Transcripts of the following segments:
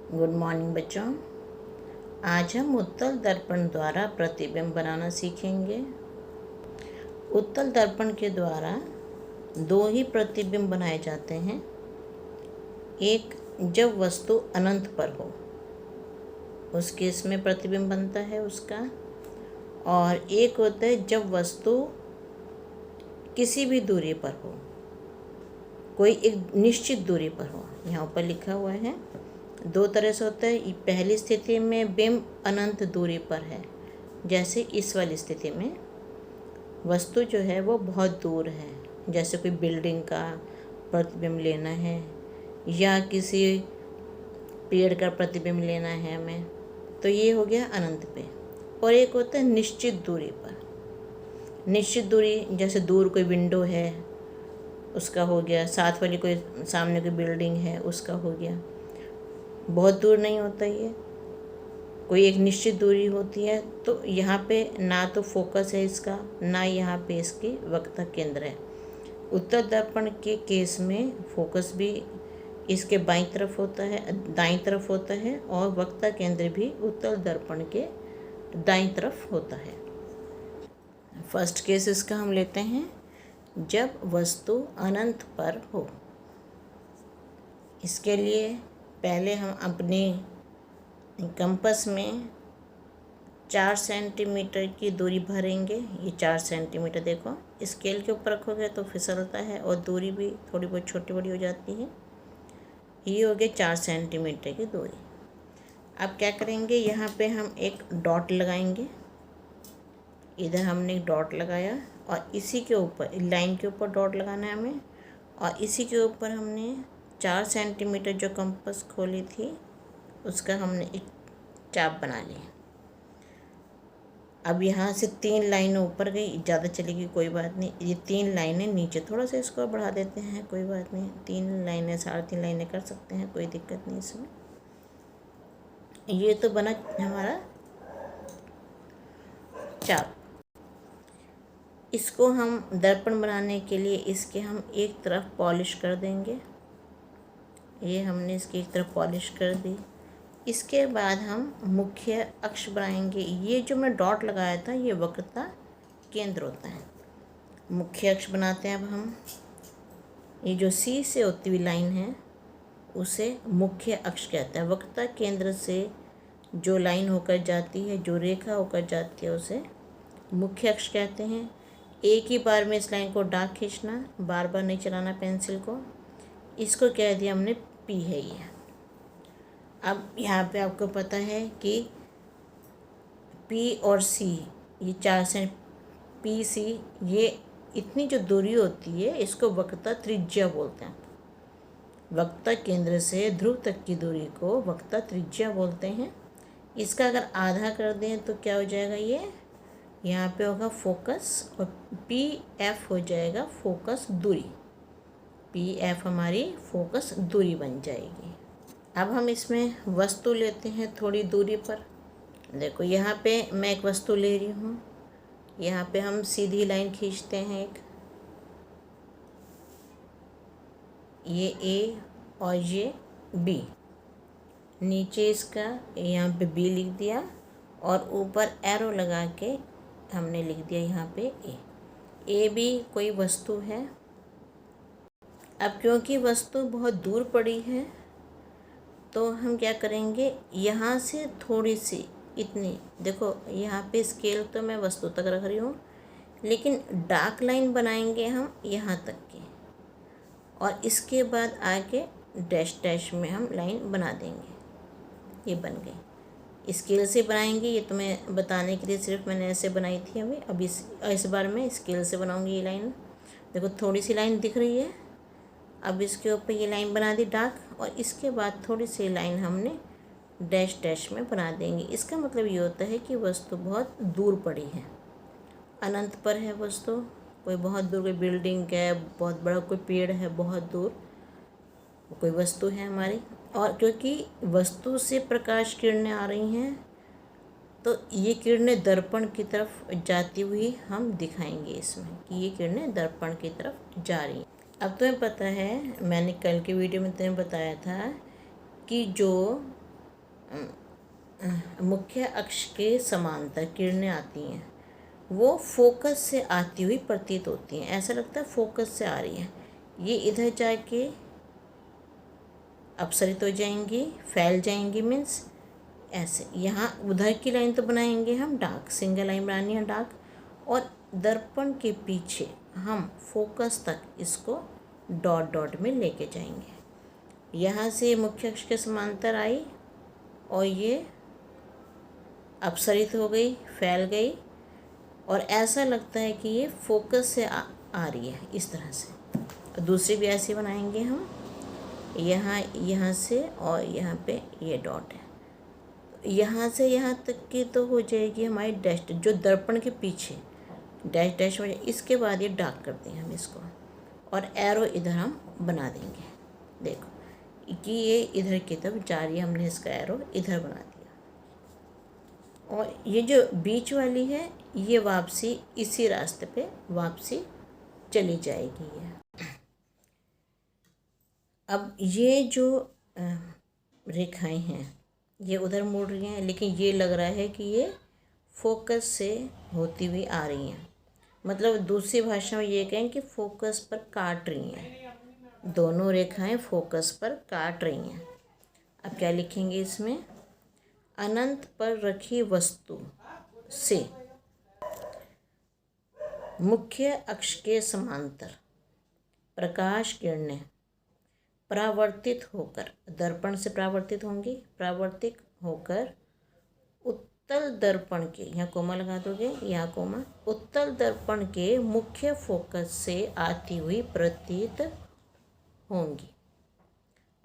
Good morning बच्चों। आज हम उत्तल दर्पण द्वारा प्रतिबिंब बनाना सीखेंगे। उत्तल दर्पण के द्वारा दो ही प्रतिबिंब बनाए जाते हैं। एक जब वस्तु अनंत पर हो उस केस में प्रतिबिंब बनता है उसका, और एक होता है जब वस्तु किसी भी दूरी पर हो, कोई एक निश्चित दूरी पर हो। यहाँ ऊपर लिखा हुआ है दो तरह से होता है। पहली स्थिति में बिंब अनंत दूरी पर है, जैसे इस वाली स्थिति में वस्तु जो है वो बहुत दूर है, जैसे कोई बिल्डिंग का प्रतिबिंब लेना है या किसी पेड़ का प्रतिबिंब लेना है हमें, तो ये हो गया अनंत पे। और एक होता है निश्चित दूरी पर। निश्चित दूरी जैसे दूर कोई विंडो है उसका हो गया, साथ वाली कोई सामने कोई बिल्डिंग है उसका हो गया। बहुत दूर नहीं होता ये, कोई एक निश्चित दूरी होती है। तो यहाँ पे ना तो फोकस है इसका, ना यहाँ पे इसकी वक्रता केंद्र है। उत्तल दर्पण के केस में फोकस भी इसके बाईं तरफ होता है, दाईं तरफ होता है, और वक्रता केंद्र भी उत्तल दर्पण के दाईं तरफ होता है। फर्स्ट केस इसका हम लेते हैं जब वस्तु अनंत पर हो। इसके लिए पहले हम अपने कंपास में 4 सेंटीमीटर की दूरी भरेंगे। ये 4 सेंटीमीटर देखो, स्केल के ऊपर रखोगे तो फिसलता है और दूरी भी थोड़ी बहुत छोटी बड़ी हो जाती है। ये हो गया 4 सेंटीमीटर की दूरी। अब क्या करेंगे, यहाँ पे हम एक डॉट लगाएंगे। इधर हमने एक डॉट लगाया और इसी के ऊपर लाइन के ऊपर डॉट लगाना है हमें, और इसी के ऊपर हमने 4 सेंटीमीटर जो कंपास खोली थी उसका हमने एक चाप बना ली। अब यहाँ से 3 लाइनें ऊपर गई, ज़्यादा चलेगी कोई बात नहीं। ये 3 लाइनें नीचे, थोड़ा सा इसको बढ़ा देते हैं, कोई बात नहीं। 3 लाइनें 3.5 लाइनें कर सकते हैं, कोई दिक्कत नहीं इसमें। ये तो बना हमारा चाप। इसको हम दर्पण बनाने के लिए इसके हम एक तरफ पॉलिश कर देंगे। ये हमने इसकी एक तरफ पॉलिश कर दी। इसके बाद हम मुख्य अक्ष बनाएंगे। ये जो मैं डॉट लगाया था ये वक्रता केंद्र होता है। मुख्य अक्ष बनाते हैं अब हम। ये जो सी से होती हुई लाइन है उसे मुख्य अक्ष कहते हैं। वक्रता केंद्र से जो लाइन होकर जाती है, जो रेखा होकर जाती है, उसे मुख्य अक्ष कहते हैं। एक ही बार में इस लाइन को डार्क खींचना, बार बार नहीं चलाना पेंसिल को। इसको कह दिया हमने पी है ये। अब यहाँ पे आपको पता है कि पी और सी, ये 4 से पी सी, ये इतनी जो दूरी होती है इसको वक्रता त्रिज्या बोलते हैं। वक्रता केंद्र से ध्रुव तक की दूरी को वक्रता त्रिज्या बोलते हैं। इसका अगर आधा कर दें तो क्या हो जाएगा, ये यहाँ पे होगा फोकस, और पी एफ हो जाएगा फोकस दूरी। पी एफ हमारी फोकस दूरी बन जाएगी। अब हम इसमें वस्तु लेते हैं थोड़ी दूरी पर। देखो यहाँ पे मैं एक वस्तु ले रही हूँ। यहाँ पे हम सीधी लाइन खींचते हैं एक, ये ए और ये बी। नीचे इसका यहाँ पे बी लिख दिया और ऊपर एरो लगा के हमने लिख दिया यहाँ पे ए। ए भी कोई वस्तु है। अब क्योंकि वस्तु बहुत दूर पड़ी है तो हम क्या करेंगे, यहाँ से थोड़ी सी इतनी, देखो यहाँ पे स्केल तो मैं वस्तु तक रख रही हूँ, लेकिन डार्क लाइन बनाएंगे हम यहाँ तक की, और इसके बाद आके डैश डैश में हम लाइन बना देंगे। ये बन गई। स्केल से बनाएंगे, ये तुम्हें बताने के लिए सिर्फ मैंने ऐसे बनाई थी अभी। अब इस बार मैं स्केल से बनाऊँगी ये लाइन। देखो थोड़ी सी लाइन दिख रही है। अब इसके ऊपर ये लाइन बना दी डार्क, और इसके बाद थोड़ी सी लाइन हमने डैश डैश में बना देंगे। इसका मतलब ये होता है कि वस्तु बहुत दूर पड़ी है, अनंत पर है वस्तु। कोई बहुत दूर कोई बिल्डिंग है, बहुत बड़ा कोई पेड़ है, बहुत दूर कोई वस्तु है हमारी। और क्योंकि वस्तु से प्रकाश किरणें आ रही हैं तो ये किरणें दर्पण की तरफ जाती हुई हम दिखाएंगे इसमें कि ये किरणें दर्पण की तरफ जा रही हैं। अब तुम्हें पता है, मैंने कल के वीडियो में तुम्हें बताया था कि जो मुख्य अक्ष के समांतर किरणें आती हैं, वो फोकस से आती हुई प्रतीत होती हैं। ऐसा लगता है फोकस से आ रही हैं। ये इधर जाके अपसरित हो जाएंगी, फैल जाएंगी, मीन्स ऐसे। यहाँ उधर की लाइन तो बनाएंगे हम डार्क, सिंगल लाइन बनानी है डार्क, और दर्पण के पीछे हम फोकस तक इसको डॉट डॉट में लेके जाएंगे। यहाँ से मुख्य अक्ष के समांतर आई और ये अपसरित हो गई, फैल गई, और ऐसा लगता है कि ये फोकस से आ रही है इस तरह से। दूसरी भी ऐसे बनाएंगे हम, यहाँ से, और यहाँ पे ये डॉट है, यहाँ से यहाँ तक की तो हो जाएगी हमारी डैश, जो दर्पण के पीछे डैश डैश हो जाए। इसके बाद ये डार्क कर देंगे हम इसको, और एरो इधर हम बना देंगे। देखो कि ये इधर की तरफ जा रही है, हमने इसका एरो इधर बना दिया, और ये जो बीच वाली है ये वापसी इसी रास्ते पे वापसी चली जाएगी ये। अब ये जो रेखाएं हैं ये उधर मुड़ रही हैं, लेकिन ये लग रहा है कि ये फोकस से होती हुई आ रही हैं। मतलब दूसरी भाषा में ये कहें कि फोकस पर काट रही हैं, दोनों रेखाएं फोकस पर काट रही हैं। अब क्या लिखेंगे इसमें? अनंत पर रखी वस्तु से मुख्य अक्ष के समांतर प्रकाश किरणें परावर्तित होकर, दर्पण से परावर्तित होंगी, परावर्तित होकर उत्तल दर्पण के, यहाँ कोमा लगा दोगे, यहाँ कोमा, उत्तल दर्पण के मुख्य फोकस से आती हुई प्रतीत होंगी।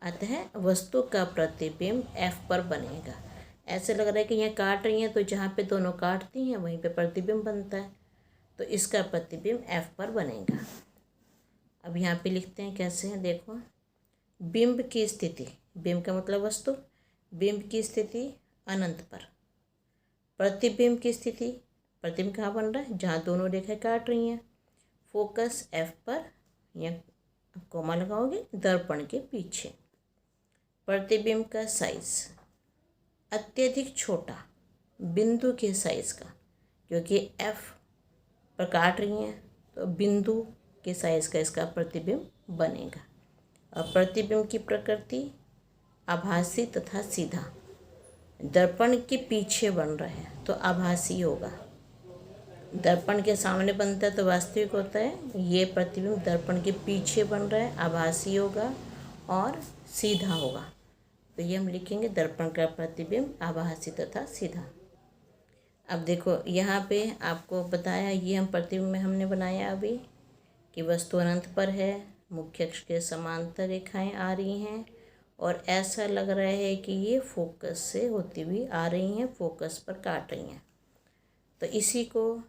अतः वस्तु का प्रतिबिंब F पर बनेगा। ऐसे लग रहा है कि यहाँ काट रही हैं, तो जहाँ पे दोनों काटती हैं वहीं पे प्रतिबिंब बनता है, तो इसका प्रतिबिंब F पर बनेगा। अब यहाँ पे लिखते हैं कैसे हैं, देखो। बिंब की स्थिति, बिंब का मतलब वस्तु, बिंब की स्थिति अनंत पर। प्रतिबिंब की स्थिति, प्रतिबिंब कहाँ बन रहा है? जहाँ दोनों रेखाएं काट रही हैं। फोकस F पर, या कोमा लगाओगे, दर्पण के पीछे। प्रतिबिंब का साइज अत्यधिक छोटा, बिंदु के साइज का, क्योंकि F पर काट रही हैं तो बिंदु के साइज का इसका प्रतिबिंब बनेगा। और प्रतिबिंब की प्रकृति आभासी तथा सीधा, दर्पण के पीछे बन रहा है तो आभासी होगा, दर्पण के सामने बनता है तो वास्तविक होता है। ये प्रतिबिंब दर्पण के पीछे बन रहा है, आभासी होगा और सीधा होगा, तो ये हम लिखेंगे दर्पण का प्रतिबिंब आभासी तथा सीधा। अब देखो यहाँ पे आपको बताया, ये हम प्रतिबिंब में हमने बनाया अभी कि वस्तु अनंत पर है, मुख्य अक्ष के समांतर रेखाएं आ रही हैं, और ऐसा लग रहा है कि ये फोकस से होती हुई आ रही हैं, फोकस पर काट रही हैं। तो इसी को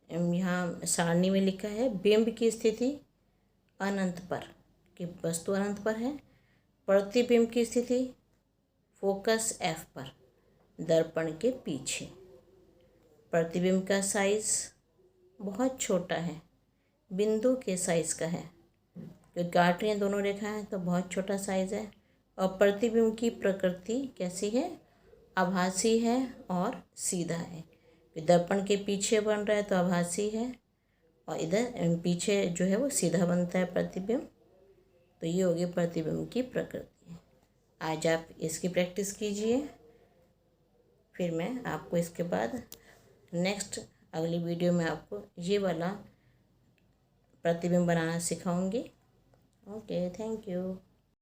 यहाँ सारणी में लिखा है, बिंब की स्थिति अनंत पर, कि वस्तु अनंत पर है। प्रतिबिंब की स्थिति फोकस F पर, दर्पण के पीछे। प्रतिबिंब का साइज बहुत छोटा है, बिंदु के साइज का है, क्योंकि काट रही हैं दोनों रेखाएं तो बहुत छोटा साइज है। और प्रतिबिंब की प्रकृति कैसी है? आभासी है और सीधा है। दर्पण के पीछे बन रहा है तो आभासी है, और इधर पीछे जो है वो सीधा बनता है प्रतिबिंब। तो ये होगी प्रतिबिंब की प्रकृति। आज आप इसकी प्रैक्टिस कीजिए, फिर मैं आपको इसके बाद नेक्स्ट अगली वीडियो में आपको ये वाला प्रतिबिंब बनाना सिखाऊंगी। Okay, thank you.